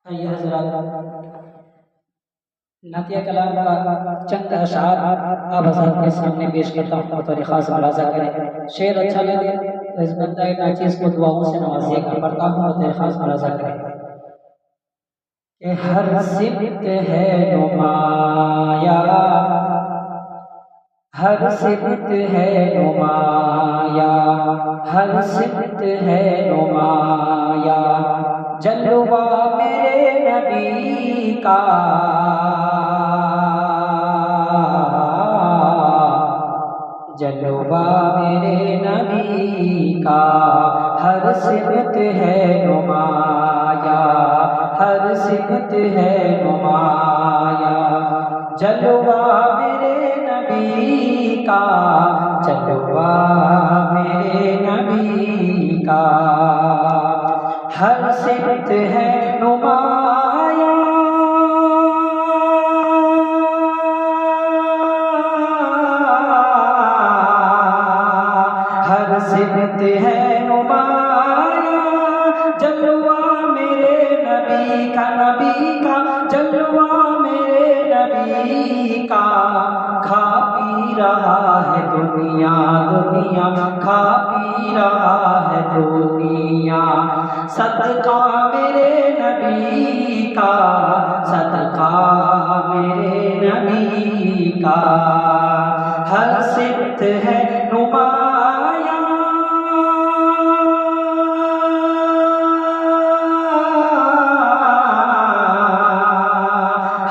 आइए हज़रात, नातिया कलाम का चंद अशआर आप हज़रात के सामने पेश करता हूँ और ख़ास मुलाज़ा करें। शेर अच्छा लगे तो इस बंदा नाचीज़ को दुआओं से नवाजिएगा। पढ़ता हूँ और ख़ास मुलाज़ा करें कि हर सिमत है नुमाया, हर सिमत है नुमाया, हर सिमत है नुमाया, जलवा मेरे नबी का, जलवा मेरे नबी का, हर सिमत है नुमाया, हर सिमत है नुमाया, जलवा मेरे नबी का, जलवा मेरे नबी का, हर सिमत है नुमाया, हर सिमत है नुमाया, जलवा मेरे नबी का, नबी का जलवा मेरे नबी का, खा पी रहा है दुनिया, दुनिया खा पी रहा है दुनिया, सदका मेरे नबी का, सदका मेरे नबी का, हर सिमत है नुमाया,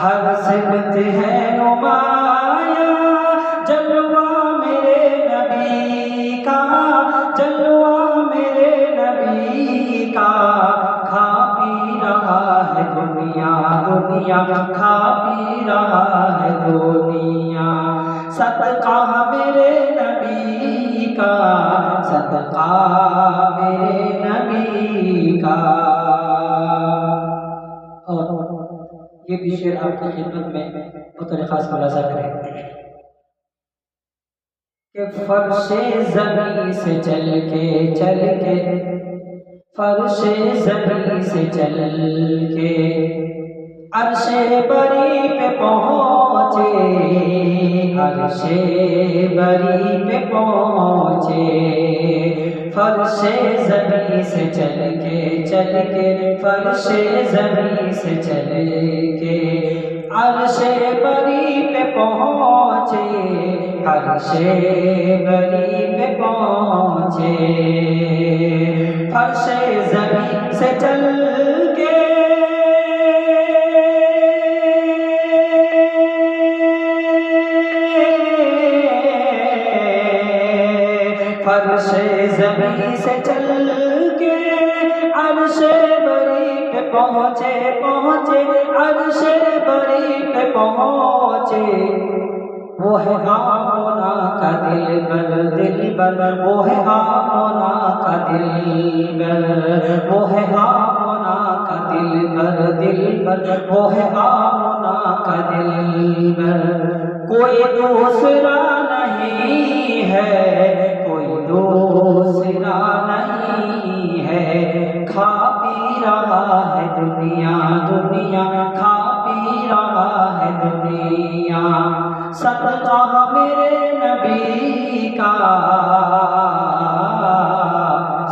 हर सिमत है नुमाया, जलवा मेरे नबी का, जलवा मेरे नबी का, खा पी रहा है दुनिया, दुनिया खा पी रहा है दुनिया, सदका मेरे नबी का, सदका मेरे नबी का। और ये भी शेर आपकी खिदमत में बतौर खास मुलाज़ा करें कि फर्शे ज़मीं से चल के फर्शे ज़मीं से चल के अर्शे बरी पे पहुँचे, अर्शे बरी पे पहुँचे, फर्शे ज़मीं से चल के फर्शे ज़मीं से चल के अर्शे बरी पे पहुँचे, अर्शे बरी पे पहुँचे, फर्शे ज़मीं से चल के फर्शे ज़मीं से चल के अर्शे बरी पे पहुँचे, अर्शे बरी पे पहुँचे, वो है आमना का दिलबर, वो है आमना का दिलबर, वो है आमना का दिलबर, वो है आमना का दिलबर, कोई दूसरा नहीं है, कोई दूसरा नहीं है, खा पी रहा है दुनिया, दुनिया खा पी रहा है दुनिया, सदका मेरे नबी का,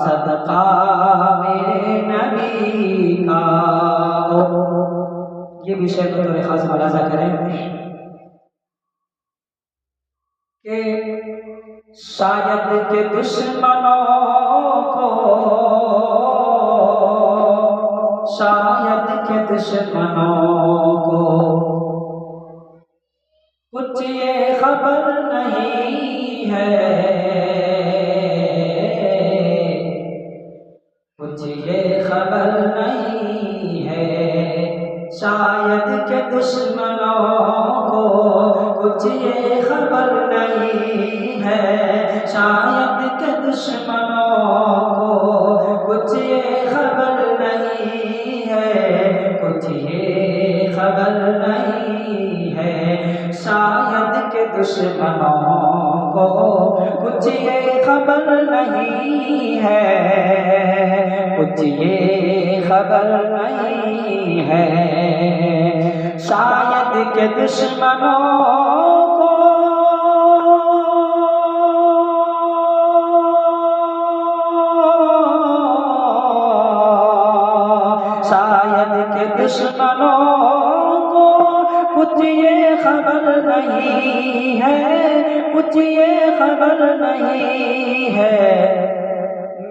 सदका मेरे नबी का। ये विषय को थोड़े खास मुलाज़ा करें कि शायद के दुश्मनों को, शायद के दुश्मनों को कुछ ये खबर नहीं है, कुछ ये खबर नहीं है, शायद के दुश्मनों को कुछ ये खबर नहीं है, शायद के दुश्मनों को कुछ ये खबर नहीं है, कुछ ये खबर नहीं है, शायद के दुश्मनों को कुछ ये खबर नहीं है, कुछ ये खबर नहीं है, शायद के दुश्मनों को दुश्मनों को कुछ ये खबर नहीं है, कुछ ये खबर नहीं है।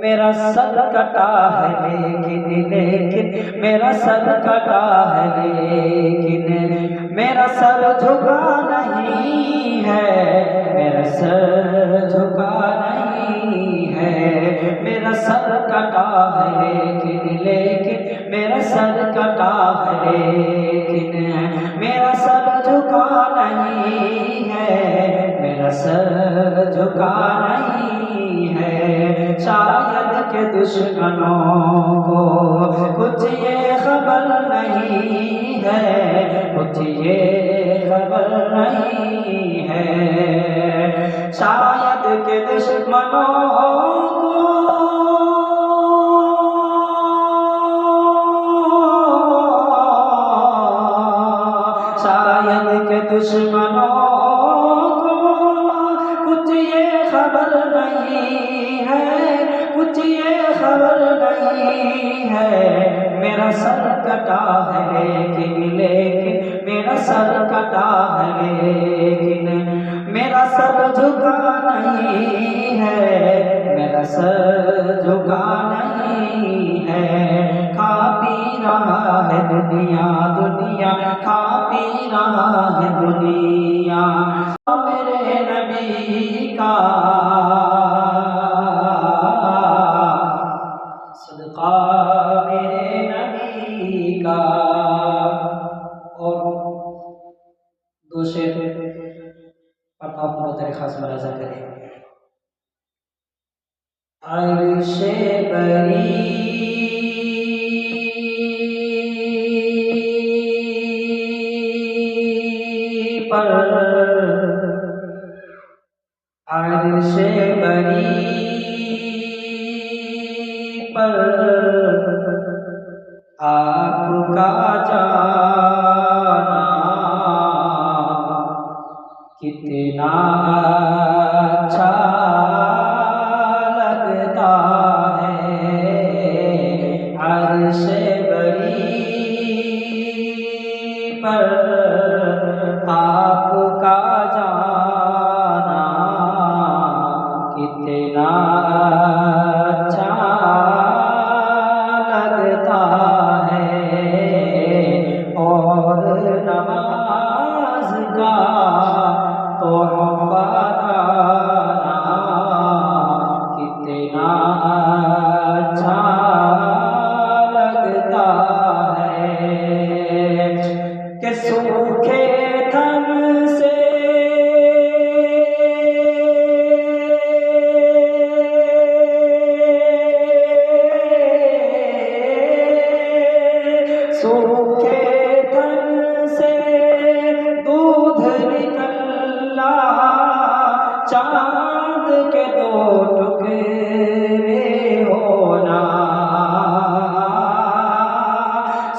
मेरा सर कटा है लेकिन मेरा सर कटा है लेकिन मेरा सर झुका नहीं है, मेरा सर झुका नहीं है। मेरा सर कटा है लेकिन मेरा सर कटा है लेकिन मेरा सर झुका नहीं है, मेरा सर झुका नहीं है। शायद के दुश्मनों को कुछ ये खबर नहीं है, कुछ ये खबर नहीं है। शायद के दुश्मनों को दुश्मनों को कुछ ये खबर नहीं है, कुछ ये खबर नहीं है। मेरा सर कटा है लेकिन मेरा सर कटा है लेकिन मेरा सर झुका नहीं है, मेरा सर झुका नहीं है। खा पी रहा है दुनिया दुनिया, खा पी रहा है दुनिया मेरे नबी का सदका, मेरे नबी का। और दो शेर पढ़ता हूँ, बहुत तरीक़ा से मुलाज़ा करें। अर्शे बरी पर, अर्शे बरी पर आपका जाना कितना अच्छा लगता है। अर्शे बरी पर आपका जाना कितना अच्छा लगता है। और नमाज का तोहफा कितना अच्छा लगता है कि सूखे थन से सूखे थन से दूध निकला, चांद के दो टुकड़े होना।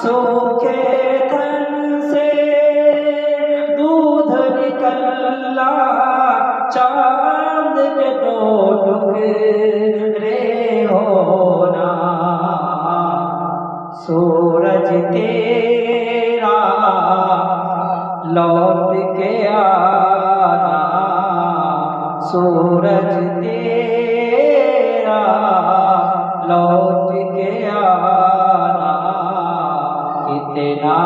सूखे थन से दूध निकला, चांद के दो टुकड़े होना। सूरज तेरा लौट के आना, सूरज तेरा लौट के आना कितना